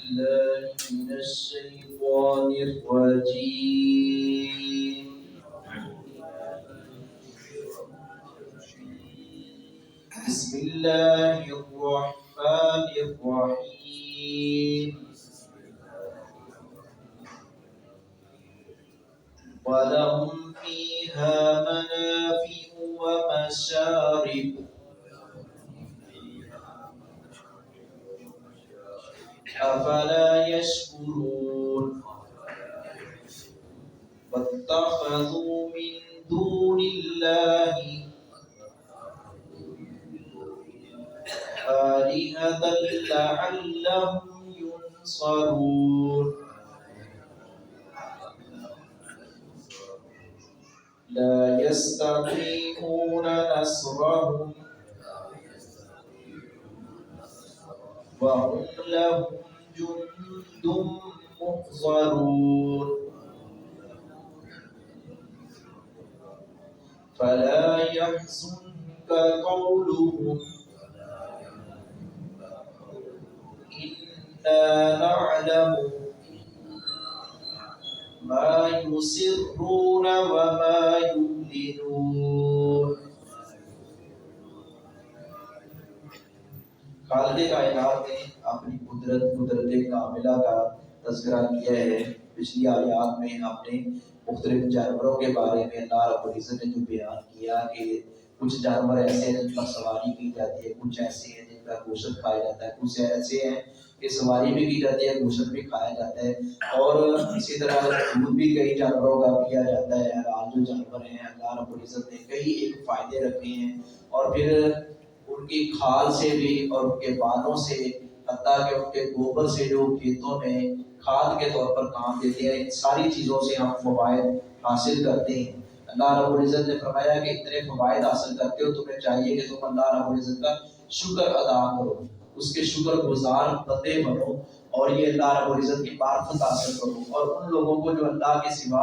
بالله من الشيطان الرجيم. بسم الله الرحمن الرحيم. ولهم فيها منافع ومشارب أفلا يشكرون. واتخذوا من دون الله آلهة لعلهم ينصرون. لا يستطيعون نصرهم وهم لهم جند محضرون. فلا يحزنك قولهم إنا نعلم ما يسرون وما يعلنون. खालिक़ कायनात ने अपनी कुदरत कामिला का तज़किरा किया है। पिछली आयत में हमने मुख्तलिफ जानवरों के बारे में अल्लाह रब्बुल इज़्ज़त ने जो बयान किया कि कुछ जानवर ऐसे हैं जिन पर सवारी की जाती है, कुछ ऐसे हैं जिनका गोश्त खाया जाता है, कुछ ऐसे हैं कि सवारी भी की जाती है, गोश्त भी खाया जाता है, और इसी तरह दूध भी कई जानवरों का पिया जाता है। आज जो जानवर हैं अल्लाह रब्बुल इज़्ज़त ने कई एक फ़ायदे रखे हैं, और फिर उनकी खाल से भी और उनके बालों से, हत्ता कि उनके गोबर से जो खेतों में खाद के तौर पर काम देते हैं, इन सारी चीज़ों से हम फ़वाइद हासिल करते हैं। अल्लाह रब्बुल इज़्ज़त ने फरमाया कि इतने फ़वाइद हासिल करते हो, तुम्हें चाहिए कि तुम अल्लाह रब्बुल इज़्ज़त का शुक्र अदा करो, उसके शुक्रगुज़ार बंदे बनो, और ये अल्लाह रब्बुल इज़्ज़त की मार्फत हासिल करो, और उन लोगों को जो अल्लाह के सिवा